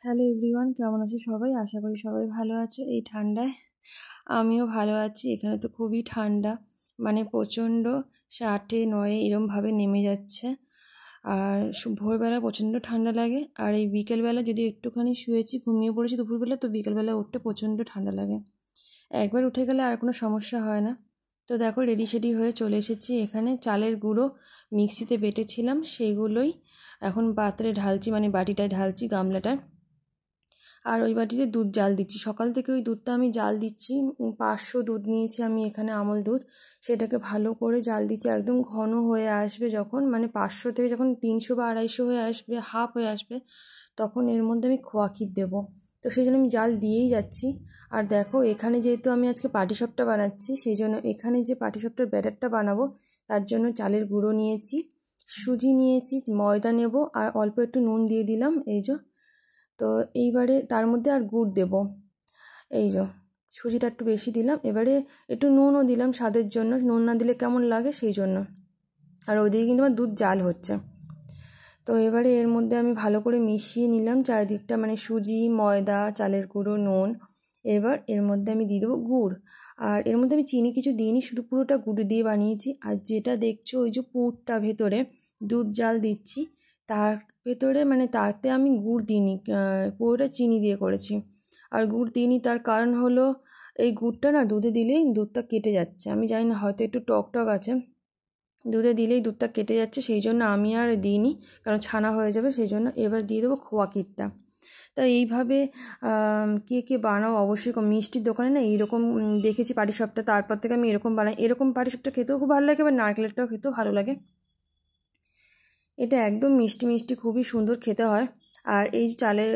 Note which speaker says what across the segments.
Speaker 1: Hello everyone, কেমন আছো সবাই? আশা করি সবাই ভালো আছে এই ঠান্ডায়। আমিও ভালো আছি। এখানে তো খুবই ঠান্ডা, মানে প্রচণ্ড 8-9 এরমভাবে নেমে যাচ্ছে। আর ভোরবেলা প্রচণ্ড ঠান্ডা লাগে, আর এই বিকেলবেলা যদি একটুখানি শুয়েছি, ঘুমিয়ে পড়েছি দুপুরবেলা, তো বিকেলবেলা উঠতে প্রচণ্ড ঠান্ডা লাগে। একবার উঠে গেলে আর কোনো সমস্যা হয় না। তো দেখো রেডি সেডি হয়ে চলে এসেছি। এখানে চালের গুঁড়ো মিক্সিতে বেটেছিলাম, সেইগুলোই এখন পাত্রে ঢালছি, মানে বাটিটায় ঢালছি, গামলাটায়। আর ওই বাটিতে দুধ জাল দিচ্ছি। সকাল থেকে ওই দুধটা আমি জাল দিচ্ছি। 500 দুধ নিয়েছি আমি এখানে, আমল দুধ। সেটাকে ভালো করে জাল দিচ্ছি, একদম ঘন হয়ে আসবে যখন, মানে 500 থেকে যখন 300 বা 250 হয়ে আসবে, হাফ হয়ে আসবে, তখন এর মধ্যে আমি খোয়া ক্ষীর দেবো। তো সেই জন্য আমি জাল দিয়েই যাচ্ছি। আর দেখো এখানে যেহেতু আমি আজকে পাটিসাপটা বানাচ্ছি, সেই জন্য এখানে যে পাটিসাপটার ব্যাটারটা বানাবো তার জন্য চালের গুঁড়ো নিয়েছি, সুজি নিয়েছি, ময়দা নেব, আর অল্প একটু নুন দিয়ে দিলাম, এই যে। তো এইবারে তার মধ্যে আর গুড় দেব, এই যে। সুজিটা একটু বেশি দিলাম, এবারে একটু নুনও দিলাম স্বাদের জন্য, নুন না দিলে কেমন লাগে সেই জন্য। আর ওইদিকে কিন্তু আমার দুধ জাল হচ্ছে। তো এবারে এর মধ্যে আমি ভালো করে মিশিয়ে নিলাম চারিদিকটা, মানে সুজি, ময়দা, চালের গুঁড়ো, নুন। এবার এর মধ্যে আমি দিয়ে দেবো গুড়। আর এর মধ্যে আমি চিনি কিছু দিইনি, শুধু পুরোটা গুড় দিয়ে বানিয়েছি। আর যেটা দেখছো ওই যে পুরটা ভেতরে দুধ জাল দিচ্ছি, তার ভেতরে মানে তাতে আমি গুড় দিইনি, পুরোটা চিনি দিয়ে করেছি। আর গুড় দিইনি তার কারণ হলো, এই গুড়টা না দুধে দিলেই দুধটা কেটে যাচ্ছে। আমি জানি না, হয়তো একটু টক টক আছে, দুধে দিলেই দুধটা কেটে যাচ্ছে, সেই জন্য আমি আর দিইনি, কারণ ছানা হয়ে যাবে সেই জন্য। এবার দিয়ে দেবো খোয়া ক্ষীরটা। তা এইভাবে কে কে বানাও অবশ্যই। মিষ্টির দোকানে না এইরকম দেখেছি পাটিসাপটা, তারপর থেকে আমি এরকম বানাই। এরকম পাটিসাপটা খেতেও খুব ভালো লাগে, এবার নারকেলেরটাও খেতেও ভালো লাগে। এটা একদম মিষ্টি মিষ্টি, খুবই সুন্দর খেতে হয়। আর এই চালের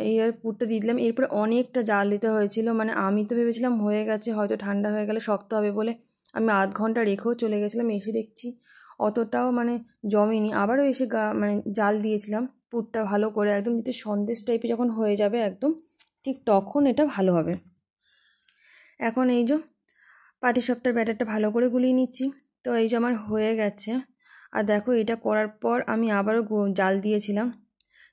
Speaker 1: এই আর পুরটা দিয়ে দিলাম। এরপরে অনেকটা জাল দিতে হয়েছিল, মানে আমি তো ভেবেছিলাম হয়ে গেছে, হয়তো ঠান্ডা হয়ে গেলে শক্ত হবে বলে আমি আধ ঘন্টা রেখেও চলে গেছিলাম। এসে দেখছি অতটাও মানে জমেনি। আবারও এসে মানে জাল দিয়েছিলাম পুরটা ভালো করে, একদম যাতে সন্দেশ টাইপের যখন হয়ে যাবে একদম, ঠিক তখন এটা ভালো হবে। এখন এই যে পাটিসাপটার ব্যাটারটা ভালো করে গুলিয়ে নিচ্ছি। তো এই যে আমার হয়ে গেছে। আর দেখো এটা করার পর আমি আবারও জাল দিয়েছিলাম,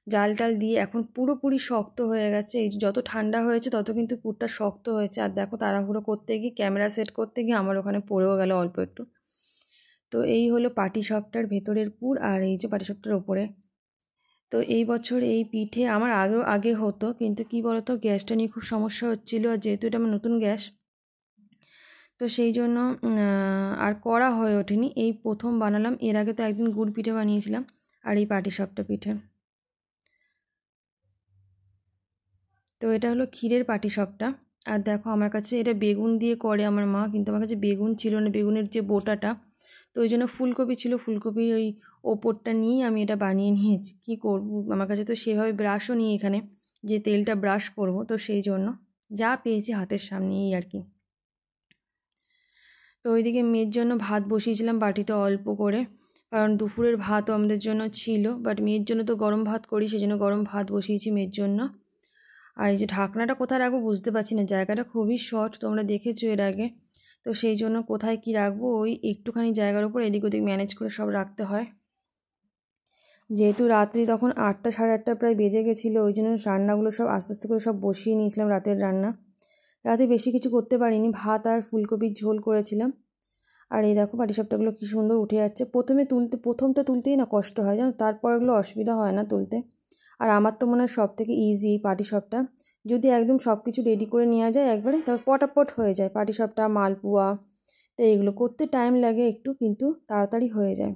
Speaker 1: জাল টাল দিয়ে এখন পুরোপুরি শক্ত হয়ে গেছে। এই যত ঠান্ডা হয়েছে তত কিন্তু পুরটা শক্ত হয়েছে। আর দেখো তাড়াহুড়ো করতে গিয়ে, ক্যামেরা সেট করতে গিয়ে আমার ওখানে পড়েও গেল অল্প একটু। তো এই হলো পাটিসাপটার ভেতরের পুর, আর এই যে পাটিসাপটার ওপরে। তো এই বছর এই পিঠে আমার আগে হতো, কিন্তু কি বলতো, গ্যাসটা নিয়ে খুব সমস্যা হচ্ছিলো, আর যেহেতু এটা আমার নতুন গ্যাস, তো সেই জন্য আর করা হয়ে ওঠেনি। এই প্রথম বানালাম, এর আগে তো একদিন গুড় পিঠে বানিয়েছিলাম, আর এই পাটিসাপটা পিঠে। তো এটা হলো ক্ষীরের পাটিসাপটা। আর দেখো আমার কাছে এটা বেগুন দিয়ে করে আমার মা, কিন্তু আমার কাছে বেগুন ছিল না, বেগুনের যে বোটাটা, তো ওই জন্য ফুলকপি ছিল, ফুলকপির ওই ওপরটা নিয়ে আমি এটা বানিয়ে নিয়েছি। কী করব, আমার কাছে তো সেভাবে ব্রাশও নেই এখানে যে তেলটা ব্রাশ করব, তো সেই জন্য যা পেয়েছি হাতের সামনেই আর কি। তো ওইদিকে মেয়ের জন্য ভাত বসিয়েছিলাম বাটিতে অল্প করে, কারণ দুপুরের ভাতও আমাদের জন্য ছিল, বাট মেয়ের জন্য তো গরম ভাত করি, সেই জন্য গরম ভাত বসিয়েছি মেয়ের জন্য। আর এই যে ঢাকনাটা কোথায় রাখবো বুঝতে পারছি না, জায়গাটা খুবই শর্ট, তোমরা দেখেছো এর আগে। তো সেই জন্য কোথায় কি রাখবো, ওই একটুখানি জায়গার উপর এদিক ওদিক ম্যানেজ করে সব রাখতে হয়। যেহেতু রাত্রি তখন 8টা, সাড়ে 8টা প্রায় বেজে গেছিলো, ওই জন্য রান্নাগুলো সব আস্তে আস্তে করে সব বসিয়ে নিয়েছিলাম, রাতের রান্না। রাতে বেশি কিছু করতে পারিনি, ভাত আর ফুলকপির ঝোল করেছিলাম। আর এই দেখো পাটিসাপটাগুলো কী সুন্দর উঠে যাচ্ছে। প্রথমটা তুলতেই না কষ্ট হয়, জানো, তারপরগুলো অসুবিধা হয় না তুলতে। আর আমার তো মনে হয় সব থেকে ইজি পাটিসাপটা, যদি একদম সব কিছু রেডি করে নেওয়া যায় একবারে, তবে পটাপট হয়ে যায় পাটিসাপটা, মালপোয়া। তো এগুলো করতে টাইম লাগে একটু, কিন্তু তাড়াতাড়ি হয়ে যায়।